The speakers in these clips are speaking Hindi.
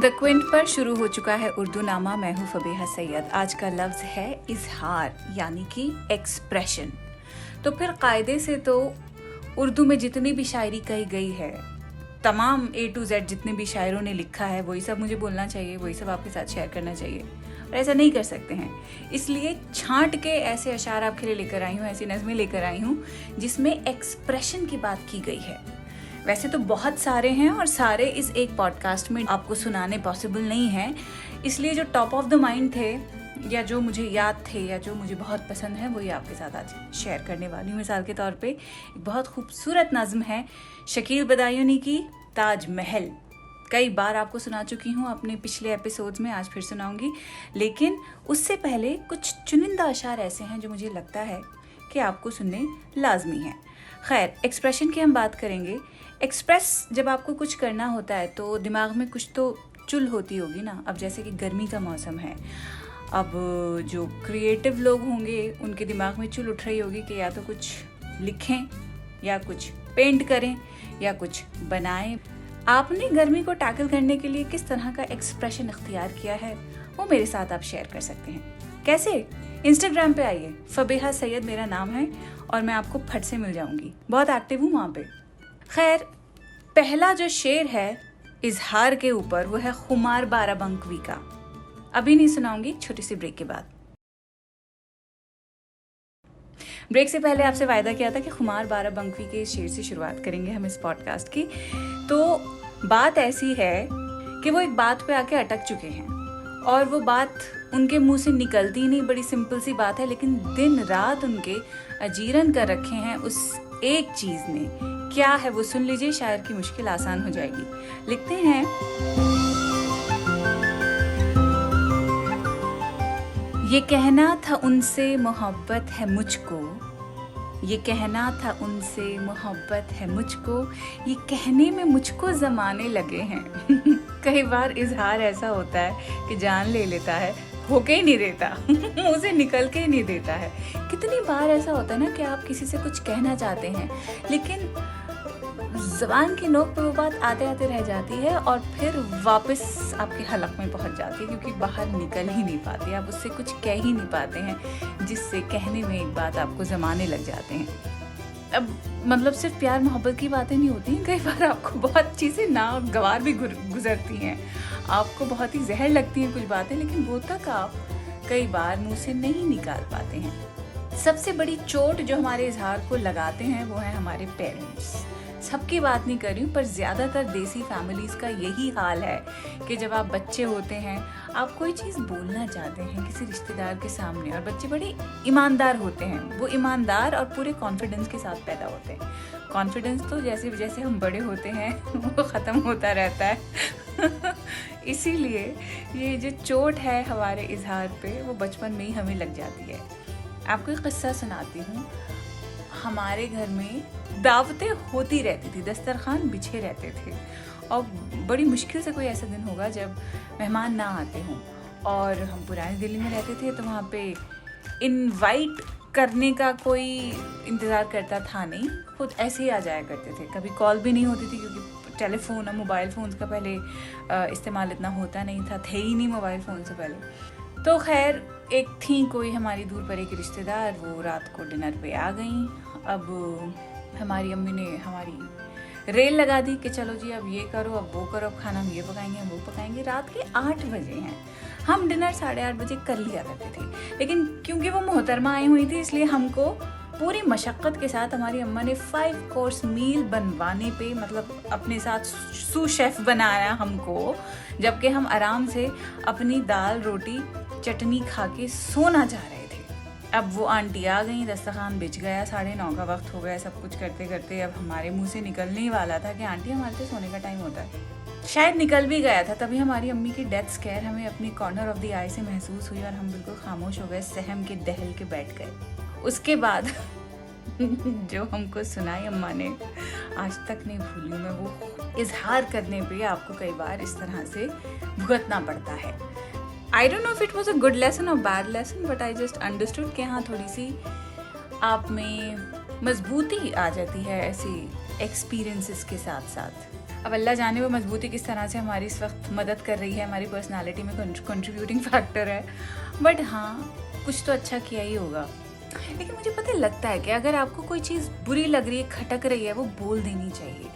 द क्विंट पर शुरू हो चुका है उर्दू नामा। मैं हूँ फबीहा सैयद। आज का लफ्ज़ है इजहार, यानी कि एक्सप्रेशन। तो फिर कायदे से तो उर्दू में जितनी भी शायरी कही गई है, तमाम A to Z जितने भी शायरों ने लिखा है, वही सब मुझे बोलना चाहिए, वही सब आपके साथ शेयर करना चाहिए। और ऐसा नहीं कर सकते हैं, इसलिए छांट के ऐसे अशार आपके लिए लेकर आई हूँ, ऐसी नज़में लेकर आई हूँ जिसमें एक्सप्रेशन की बात की गई है। वैसे तो बहुत सारे हैं और सारे इस एक पॉडकास्ट में आपको सुनाने पॉसिबल नहीं है, इसलिए जो टॉप ऑफ द माइंड थे या जो मुझे याद थे या जो मुझे बहुत पसंद है वही आपके साथ आज शेयर करने वाली हूँ। मिसाल के तौर पे एक बहुत खूबसूरत नज़्म है शकील बदायूनी की, ताज महल। कई बार आपको सुना चुकी हूँ अपने पिछले एपिसोड्स में, आज फिर सुनाऊंगी। लेकिन उससे पहले कुछ चुनिंदा अशार ऐसे हैं जो मुझे लगता है कि आपको सुनने लाजमी है। खैर, एक्सप्रेशन की हम बात करेंगे। एक्सप्रेस जब आपको कुछ करना होता है तो दिमाग में कुछ तो चुल होती होगी ना। अब जैसे कि गर्मी का मौसम है, अब जो क्रिएटिव लोग होंगे उनके दिमाग में चुल उठ रही होगी कि या तो कुछ लिखें या कुछ पेंट करें या कुछ बनाएं। आपने गर्मी को टैकल करने के लिए किस तरह का एक्सप्रेशन इख्तियार किया है वो मेरे साथ आप शेयर कर सकते हैं। कैसे? इंस्टाग्राम पे आइए, फबीहा सैयद मेरा नाम है और मैं आपको फट से मिल जाऊंगी। बहुत एक्टिव हूँ वहाँ पे। खैर, पहला जो शेर है इजहार के ऊपर वो है खुमार बाराबंकवी का। अभी नहीं सुनाऊंगी, छोटी सी ब्रेक के बाद। ब्रेक से पहले आपसे वायदा किया था कि खुमार बाराबंकवी के शेर से शुरुआत करेंगे हम इस पॉडकास्ट की। तो बात ऐसी है कि वो एक बात पे आके अटक चुके हैं और वो बात उनके मुंह से निकलती नहीं। बड़ी सिंपल सी बात है, लेकिन दिन रात उनके अजीरन कर रखे हैं उस एक चीज ने। क्या है वो सुन लीजिए, शायर की मुश्किल आसान हो जाएगी। लिखते हैं, ये कहना था उनसे मोहब्बत है मुझको, ये कहना था उनसे मोहब्बत है मुझको, ये कहने में मुझको जमाने लगे हैं। कई बार इजहार ऐसा होता है कि जान ले लेता है, होके ही नहीं देता, मुंह से निकल के ही नहीं देता है। कितनी बार ऐसा होता है ना कि आप किसी से कुछ कहना चाहते हैं लेकिन ज़बान की नोक पर वो बात आते आते रह जाती है और फिर वापस आपके हलक में पहुंच जाती है, क्योंकि बाहर निकल ही नहीं पाती, आप उससे कुछ कह ही नहीं पाते हैं जिससे कहने में एक बात आपको जमाने लग जाते हैं। अब मतलब सिर्फ प्यार मोहब्बत की बातें नहीं होती हैं, कई बार आपको बहुत चीज़ें नागवार भी गुजरती हैं, आपको बहुत ही जहर लगती हैं कुछ बातें, लेकिन वो तक आप कई बार मुँह से नहीं निकाल पाते हैं। सबसे बड़ी चोट जो हमारे इजहार को लगाते हैं वो है हमारे पेरेंट्स। सबकी बात नहीं कर रही हूँ, पर ज़्यादातर देसी फैमिलीज़ का यही हाल है कि जब आप बच्चे होते हैं, आप कोई चीज़ बोलना चाहते हैं किसी रिश्तेदार के सामने और बच्चे बड़े ईमानदार होते हैं, वो ईमानदार और पूरे कॉन्फिडेंस के साथ पैदा होते हैं। कॉन्फिडेंस तो जैसे जैसे हम बड़े होते हैं वो ख़त्म होता रहता है। इसीलिए ये जो चोट है हमारे इजहार पे वो बचपन में ही हमें लग जाती है। आपको एक किस्सा सुनाती हूँ। हमारे घर में दावतें होती रहती थी, दस्तरखान बिछे रहते थे और बड़ी मुश्किल से कोई ऐसा दिन होगा जब मेहमान ना आते हों। और हम पुरानी दिल्ली में रहते थे तो वहाँ पे इनवाइट करने का कोई इंतज़ार करता था नहीं, खुद ऐसे ही आ जाया करते थे। कभी कॉल भी नहीं होती थी क्योंकि टेलीफोन और मोबाइल फ़ोन का पहले इस्तेमाल इतना होता नहीं था, थे ही नहीं मोबाइल फ़ोन से पहले। तो खैर, एक थी कोई हमारी दूर पर एक रिश्तेदार, वो रात को डिनर पे आ गई। अब हमारी अम्मी ने हमारी रेल लगा दी कि चलो जी अब ये करो, अब वो करो, अब खाना हम ये पकाएंगे, हम वो पकाएंगे। रात के 8 बजे हैं, हम डिनर 8:30 बजे कर लिया करते थे, लेकिन क्योंकि वो मोहतरमा आई हुई थी इसलिए हमको पूरी मशक्क़त के साथ हमारी अम्मा ने 5 कोर्स मील बनवाने पे, मतलब अपने साथ सू शेफ़ बनाया हमको, जबकि हम आराम से अपनी दाल रोटी चटनी खा के सोना चाह रहे थे। अब वो आंटी आ गई, दस्तरखान बिछ गया, 9:30 का वक्त हो गया। सब कुछ करते करते अब हमारे मुंह से निकलने ही वाला था कि आंटी हमारे तो सोने का टाइम होता है। शायद निकल भी गया था, तभी हमारी अम्मी की डेथ स्केयर हमें अपनी कॉर्नर ऑफ द आई से महसूस हुई और हम बिल्कुल खामोश हो गए, सहम के दहल के बैठ गए। उसके बाद जो हमको सुनाई अम्मा ने आज तक नहीं भूली मैं। वो इजहार करने पे आपको कई बार इस तरह से भुगतना पड़ता है। I don't know if it was a good lesson or bad lesson, but I just understood कि हाँ, थोड़ी सी आप में मजबूती आ जाती है ऐसी एक्सपीरियंसेस के साथ साथ। अब अल्लाह जाने वो मजबूती किस तरह से हमारी इस वक्त मदद कर रही है, हमारी पर्सनालिटी में कंट्रीब्यूटिंग फैक्टर है, बट हाँ कुछ तो अच्छा किया ही होगा। लेकिन मुझे पता लगता है कि अगर आपको कोई चीज़ बुरी लग रही है, खटक रही है, वो बोल देनी चाहिए।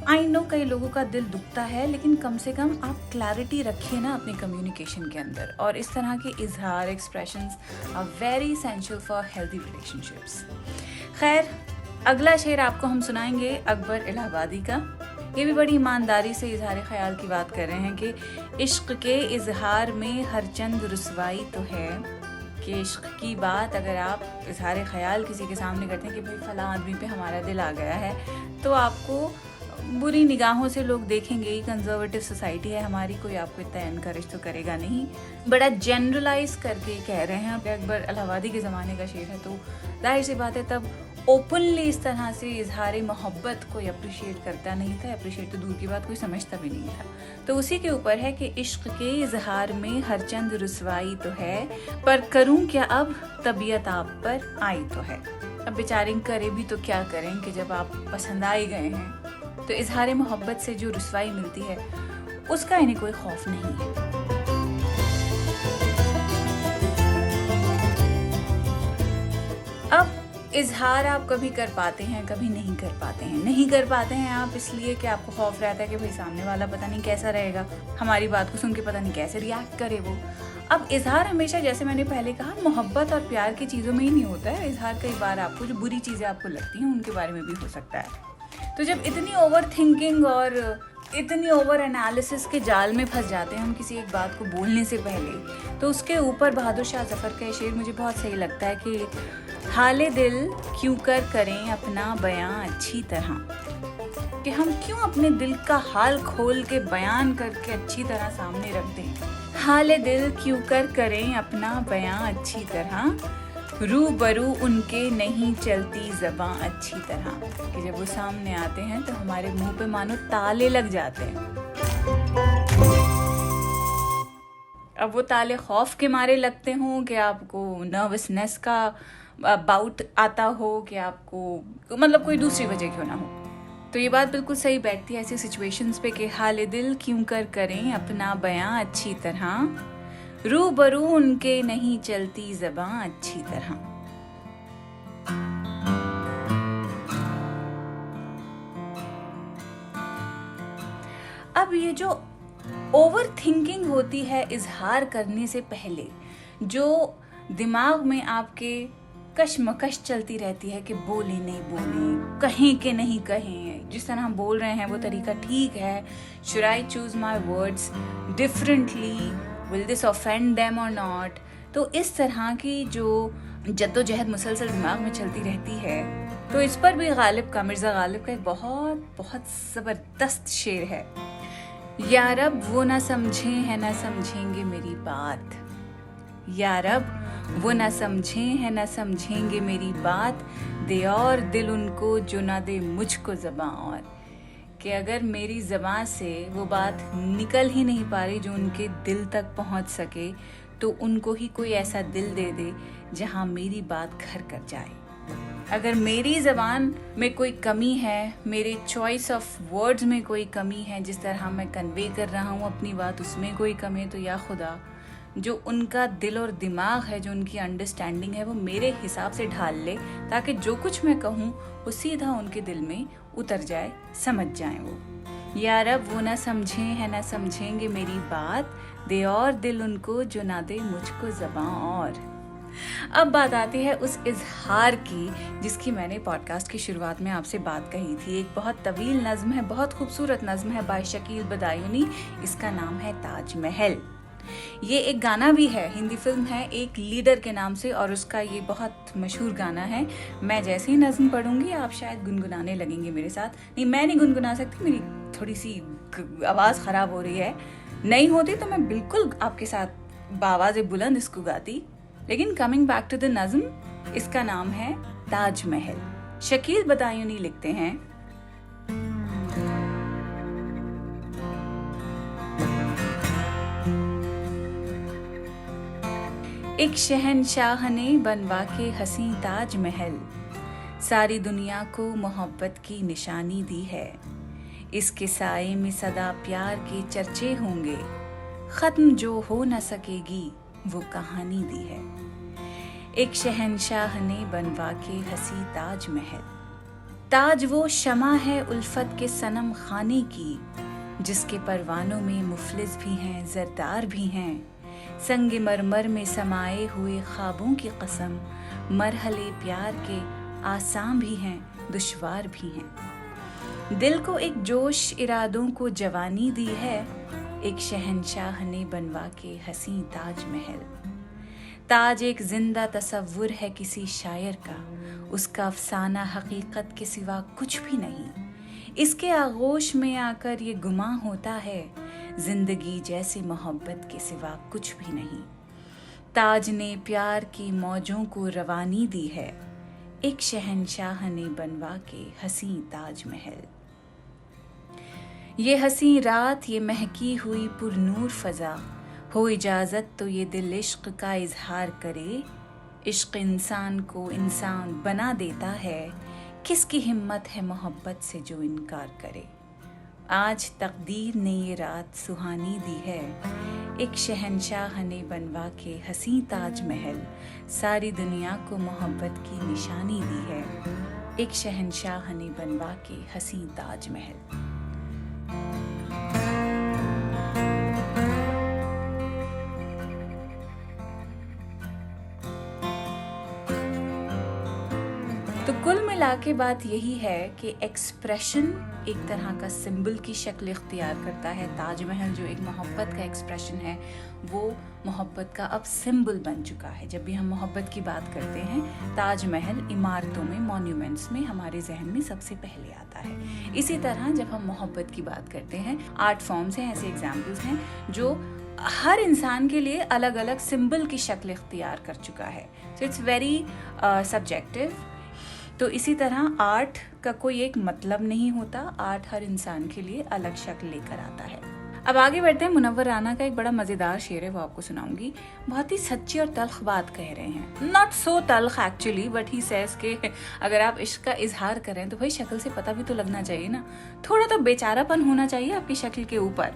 आई नो कई लोगों का दिल दुखता है, लेकिन कम से कम आप क्लैरिटी रखिए ना अपने कम्युनिकेशन के अंदर, और इस तरह के इजहार, expressions are very essential for healthy relationships. खैर, अगला शेर आपको हम सुनाएंगे अकबर इलाहाबादी का। ये भी बड़ी ईमानदारी से इजहार ख्याल की बात कर रहे हैं कि इश्क के इजहार में हर चंद रुसवाई तो है, कि इश्क की बात अगर आप इजहार ख्याल किसी के सामने करते हैं कि भाई फला आदमी पे हमारा दिल आ गया है, तो आपको बुरी निगाहों से लोग देखेंगे ही। कंजर्वेटिव सोसाइटी है हमारी, कोई आपको इतना एनकरेज तो करेगा नहीं। बड़ा जनरलाइज करके कह रहे हैं। अकबर इलाहाबादी के ज़माने का शेर है, तो जाहिर सी बात है तब ओपनली इस तरह से इजहार मोहब्बत कोई अप्रिशिएट करता नहीं था। अप्रिशिएट तो दूर की बात, कोई समझता भी नहीं था। तो उसी के ऊपर है कि इश्क के इजहार में हर चंद रुसवाई तो है, पर करूं क्या अब तबीयत आप पर आई तो है। अब बेचारे करे भी तो क्या करें कि जब आप पसंद आ ही गए हैं, तो इजहार मोहब्बत से जो रुसवाई मिलती है उसका इन्हें कोई खौफ नहीं है। अब इजहार आप कभी कर पाते हैं, कभी नहीं कर पाते हैं। नहीं कर पाते हैं आप इसलिए कि आपको खौफ रहता है कि भाई सामने वाला पता नहीं कैसा रहेगा, हमारी बात को सुन के पता नहीं कैसे रिएक्ट करे वो। अब इजहार हमेशा, जैसे मैंने पहले कहा, मोहब्बत और प्यार की चीज़ों में ही नहीं होता है। इजहार कई बार आपको जो बुरी चीज़ें आपको लगती हैं उनके बारे में भी हो सकता है। तो जब इतनी ओवर थिंकिंग और इतनी ओवर एनालिसिस के जाल में फंस जाते हैं हम किसी एक बात को बोलने से पहले, तो उसके ऊपर बहादुर शाह जफर का शेर मुझे बहुत सही लगता है कि हाले दिल क्यों कर करें अपना बयां अच्छी तरह, कि हम क्यों अपने दिल का हाल खोल के बयान करके अच्छी तरह सामने रख दें। हाले दिल क्यों कर करें अपना बयां अच्छी तरह, रूबरू उनके नहीं चलती ज़बां अच्छी तरह, कि जब वो सामने आते हैं तो हमारे मुंह पे मानो ताले लग जाते हैं। अब वो ताले खौफ के मारे लगते हों, कि आपको नर्वसनेस का बाउट आता हो, कि आपको मतलब कोई दूसरी वजह क्यों ना हो, तो ये बात बिल्कुल सही बैठती है ऐसी सिचुएशंस पे कि हाले दिल क्यों कर करें अपना बयां अच्छी तरह, रूबरू उनके नहीं चलती ज़बां अच्छी तरह। अब ये जो ओवर थिंकिंग होती है इजहार करने से पहले, जो दिमाग में आपके कशमकश चलती रहती है कि बोले नहीं बोले, कहें कि नहीं कहें, जिस तरह हम बोल रहे हैं वो तरीका ठीक है, should I choose my words differently, will this offend them और नॉट। तो इस तरह की जो जद्दोजहद मुसलसल दिमाग में चलती रहती है, तो इस पर भी गालिब का, मिर्ज़ा गालिब का एक बहुत बहुत ज़बरदस्त शेर है। या रब वो ना समझे है ना समझेंगे मेरी बात, या रब वो ना समझे है ना समझेंगे मेरी बात, दे और दिल उनको जो ना दे मुझको ज़बां और, कि अगर मेरी ज़बां से वो बात निकल ही नहीं पा रही जो उनके दिल तक पहुंच सके, तो उनको ही कोई ऐसा दिल दे दे जहां मेरी बात घर कर जाए। अगर मेरी ज़बान में कोई कमी है, मेरे चॉइस ऑफ वर्ड्स में कोई कमी है, जिस तरह मैं कन्वे कर रहा हूँ अपनी बात उसमें कोई कमी है, तो या खुदा जो उनका दिल और दिमाग है, जो उनकी अंडरस्टैंडिंग है, वो मेरे हिसाब से ढाल ले, ताकि जो कुछ मैं कहूँ वो सीधा उनके दिल में उतर जाए, समझ जाए वो। या रब वो ना समझे है ना समझेंगे मेरी बात, दे और दिल उनको जो ना दे मुझको ज़बां और। अब बात आती है उस इजहार की जिसकी मैंने पॉडकास्ट की शुरुआत में आपसे बात कही थी। एक बहुत तवील नज़्म है, बहुत खूबसूरत नज़्म है बाय शकील बदायूनी, इसका नाम है ताजमहल। ये एक गाना भी है, हिंदी फिल्म है एक लीडर के नाम से, और उसका ये बहुत मशहूर गाना है। मैं जैसे ही नज़्म पढ़ूंगी आप शायद गुनगुनाने लगेंगे मेरे साथ। नहीं, मैं नहीं गुनगुना सकती, मेरी थोड़ी सी आवाज़ ख़राब हो रही है। नहीं होती तो मैं बिल्कुल आपके साथ बावाज़ बुलंद इसको गाती। लेकिन कमिंग बैक टू द नज़्म, इसका नाम है ताजमहल। शकील बदायूनी लिखते हैं, एक शहनशाह ने बनवा के हसी ताजमहल, सारी दुनिया को मोहब्बत की निशानी दी है। इसके साए में सदा प्यार के चर्चे होंगे, खत्म जो हो न सकेगी वो कहानी दी है। एक शहंशाह ने बनवा के हंसी ताज महल, ताज वो शमा है उल्फत के सनम खाने की, जिसके परवानों में मुफलिस भी हैं जरदार भी हैं, संग मरमर में समाये हुए ख्वाबों की कसम, मरहले प्यार के आसां भी हैं दुश्वार भी हैं। दिल को एक जोश इरादों को जवानी दी है, एक शहंशाह ने बनवा के हंसी ताज महल। ताज एक जिंदा तसव्वुर है किसी शायर का, उसका अफसाना हकीकत के सिवा कुछ भी नहीं। इसके आगोश में आकर ये गुमां होता है, जिंदगी जैसे मोहब्बत के सिवा कुछ भी नहीं। ताज ने प्यार की मौजों को रवानी दी है, एक शहंशाह ने बनवा के हंसी ताज महल। ये हंसी रात ये महकी हुई पुरनूर फजा, हो इजाजत तो ये दिल इश्क का इजहार करे। इश्क इंसान को इंसान बना देता है, किसकी हिम्मत है मोहब्बत से जो इनकार करे। आज तकदीर ने ये रात सुहानी दी है, एक शहंशाह ने बनवा के हंसी ताज महल। सारी दुनिया को मोहब्बत की निशानी दी है, एक शहंशाह ने बनवा के हंसी ताज महल। तो कुल मिला के बात यही है कि एक्सप्रेशन एक तरह का सिंबल की शक्ल इख्तियार करता है। ताजमहल जो एक मोहब्बत का एक्सप्रेशन है, वो मोहब्बत का अब सिंबल बन चुका है। जब भी हम मोहब्बत की बात करते हैं, ताजमहल इमारतों में, मॉन्यूमेंट्स में हमारे जहन में सबसे पहले आता है। इसी तरह जब हम मोहब्बत की बात करते हैं, आर्ट फॉर्म्स हैं, ऐसे एग्जाम्पल्स हैं जो हर इंसान के लिए अलग अलग सिंबल की शक्ल इख्तियार कर चुका है। So it's very subjective. तो इसी तरह आर्ट का कोई एक मतलब नहीं होता, आर्ट हर इंसान के लिए अलग शक्ल लेकर आता है। अब आगे बढ़ते हैं। मुनव्वर राना का एक बड़ा मजेदार शेर है, वो आपको सुनाऊंगी। बहुत ही सच्ची और तल्ख बात कह रहे हैं, नॉट सो तल्ख एक्चुअली, बट ही सेज के अगर आप इश्क का इजहार करें तो भाई शक्ल से पता भी तो लगना चाहिए ना, थोड़ा तो बेचारापन होना चाहिए आपकी शक्ल के ऊपर।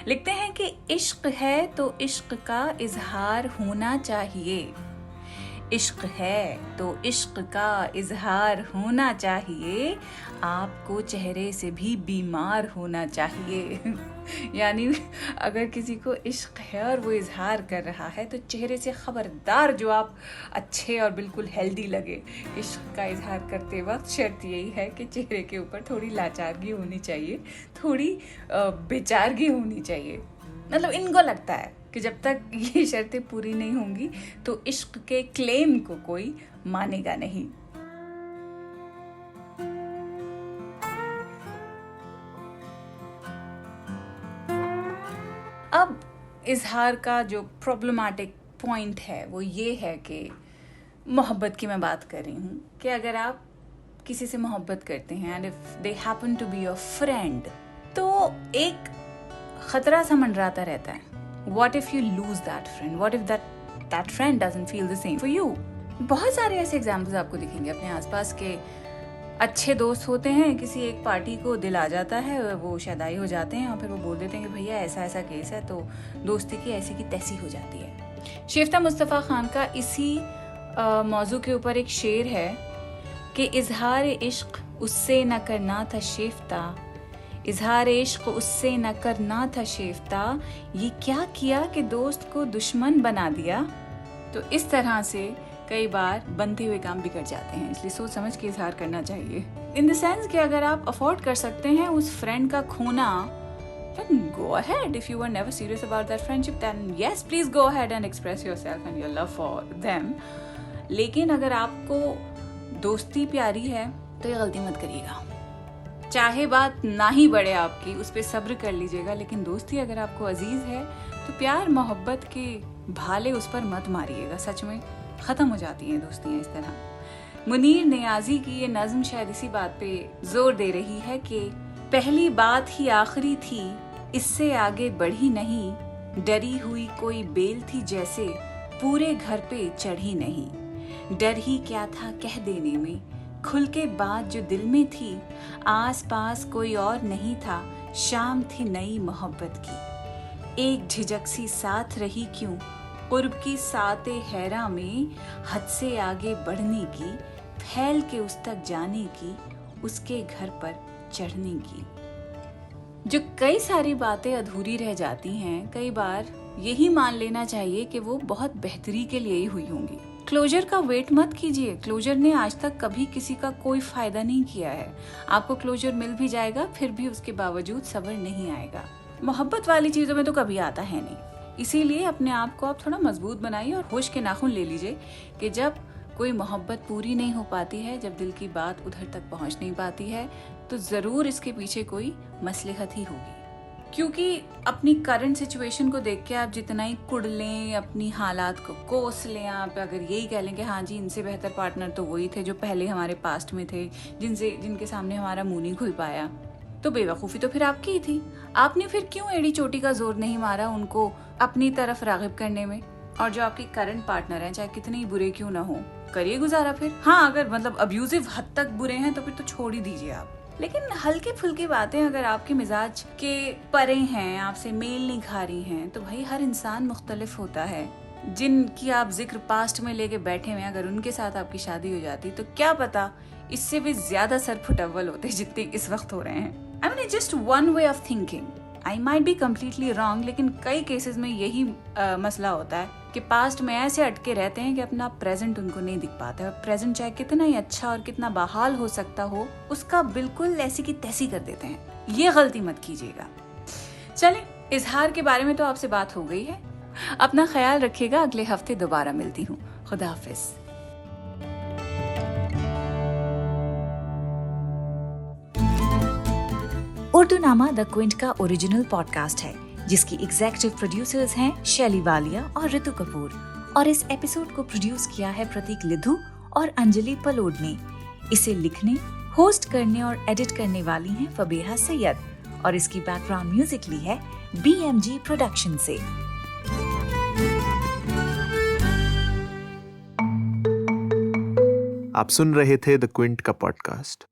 लिखते हैं कि इश्क है तो इश्क का इजहार होना चाहिए, इश्क है तो इश्क का इजहार होना चाहिए, आपको चेहरे से भी बीमार होना चाहिए। यानी अगर किसी को इश्क है और वो इजहार कर रहा है तो चेहरे से खबरदार जो आप अच्छे और बिल्कुल हेल्दी लगे। इश्क का इजहार करते वक्त शर्त यही है कि चेहरे के ऊपर थोड़ी लाचारगी होनी चाहिए, थोड़ी बेचारगी होनी चाहिए। मतलब इनको लगता है कि जब तक ये शर्तें पूरी नहीं होंगी तो इश्क के क्लेम को कोई मानेगा नहीं। अब इजहार का जो प्रॉब्लमैटिक पॉइंट है वो ये है कि मोहब्बत की मैं बात कर रही हूँ कि अगर आप किसी से मोहब्बत करते हैं and if they happen to be your friend, तो एक खतरा सा मंडराता रहता है। What if you lose that friend? What if that friend doesn't feel the same for you? बहुत सारे ऐसे एग्जाम्पल्स आपको दिखेंगे अपने आसपास के। अच्छे दोस्त होते हैं, किसी एक पार्टी को दिल आ जाता है, वो शादाई हो जाते हैं और फिर वो बोल देते हैं कि भैया ऐसा ऐसा केस है, तो दोस्ती की ऐसी की तैसी हो जाती है। शेफ्ता मुस्तफ़ा खान का इसी मौजू के ऊपर एक शेर है कि इजहार इश्क उससे न करना था शेफ्ता, इजहार इश्क उससे न करना था शेफ्ता, ये क्या किया कि दोस्त को दुश्मन बना दिया। तो इस तरह से कई बार बनते हुए काम बिगड़ जाते हैं, इसलिए सोच समझ के इजहार करना चाहिए। इन द सेंस कि अगर आप अफोर्ड कर सकते हैं उस फ्रेंड का खोना, then go ahead. If you were never serious about that friendship, then yes, please go ahead and express yourself and your love for them. लेकिन अगर आपको दोस्ती प्यारी है तो ये गलती मत करिएगा। चाहे बात ना ही बढ़े आपकी, उस पर सब्र कर लीजिएगा, लेकिन दोस्ती अगर आपको अजीज है तो प्यार मोहब्बत के भाले उस पर मत मारिएगा। सच में ख़त्म हो जाती हैं दोस्तियाँ इस तरह। मुनीर नियाजी की ये नज़्म शायद इसी बात पे जोर दे रही है कि पहली बात ही आखिरी थी, इससे आगे बढ़ी नहीं, डरी हुई कोई बेल थी जैसे पूरे घर पे चढ़ी नहीं, डर ही क्या था कह देने में, खुल के बात जो दिल में थी, आस पास कोई और नहीं था, शाम थी नई मोहब्बत की। एक झिझक सी साथ रही क्यों, कुर्ब की साते हैरा में, हद से आगे बढ़ने की, फैल के उस तक जाने की, उसके घर पर चढ़ने की। जो कई सारी बातें अधूरी रह जाती हैं, कई बार यही मान लेना चाहिए कि वो बहुत बेहतरी के लिए ही हुई होंगी। क्लोजर का वेट मत कीजिए, क्लोजर ने आज तक कभी किसी का कोई फायदा नहीं किया है। आपको क्लोजर मिल भी जाएगा, फिर भी उसके बावजूद सब्र नहीं आएगा। मोहब्बत वाली चीजों में तो कभी आता है नहीं। इसीलिए अपने आप को आप थोड़ा मजबूत बनाइए और होश के नाखून ले लीजिए कि जब कोई मोहब्बत पूरी नहीं हो पाती है, जब दिल की बात उधर तक पहुंच नहीं पाती है, तो जरूर इसके पीछे कोई मसलहत ही होगी। क्योंकि अपनी करंट सिचुएशन को देख के आप जितना ही कुड़ लें, अपनी हालात को कोस लें, आप अगर यही कह लें कि हाँ जी इनसे बेहतर पार्टनर तो वही थे जो पहले हमारे पास्ट में थे, जिनके सामने हमारा मुंह नहीं खुल पाया, तो बेवकूफ़ी तो फिर आपकी ही थी। आपने फिर क्यों एड़ी चोटी का जोर नहीं मारा उनको अपनी तरफ राग़िब करने में? और जो आपके करंट पार्टनर हैं, चाहे कितने ही बुरे क्यों ना हो, करिए गुजारा फिर। हाँ, अगर मतलब अब्यूजिव हद तक बुरे हैं तो फिर तो छोड़ ही दीजिए आप। लेकिन हल्की फुल्की बातें अगर आपके मिजाज के परे हैं, आपसे मेल नहीं खा रही हैं, तो भाई हर इंसान मुख्तलिफ होता है। जिनकी आप जिक्र पास्ट में लेके बैठे हुए, अगर उनके साथ आपकी शादी हो जाती तो क्या पता इससे भी ज्यादा सर फुटअव्वल होते जितने इस वक्त हो रहे हैं। I mean, it's just one way of thinking. I might be completely wrong, लेकिन कई केसेस में यही मसला होता है कि पास्ट में ऐसे अटके रहते हैं कि अपना प्रेजेंट उनको नहीं दिख पाता है। प्रेजेंट चाहे कितना ही अच्छा और कितना बहाल हो सकता हो, उसका बिल्कुल ऐसी की तैसी कर देते हैं। ये गलती मत कीजिएगा। चले, इजहार के बारे में तो आपसे बात हो गई है। अपना ख्याल रखिएगा, अगले हफ्ते दोबारा मिलती हूँ। खुदा हाफिज। उर्दू नामा द क्विंट का ओरिजिनल पॉडकास्ट है, जिसकी एग्जीक्यूटिव प्रोड्यूसर्स हैं शैली वालिया और ऋतु कपूर, और इस एपिसोड को प्रोड्यूस किया है प्रतीक लिधु और अंजलि पलोड ने। इसे लिखने, होस्ट करने और एडिट करने वाली हैं फबीहा सैयद, और इसकी बैकग्राउंड म्यूजिक ली है BMG प्रोडक्शन से। आप सुन रहे थे द क्विंट का पॉडकास्ट।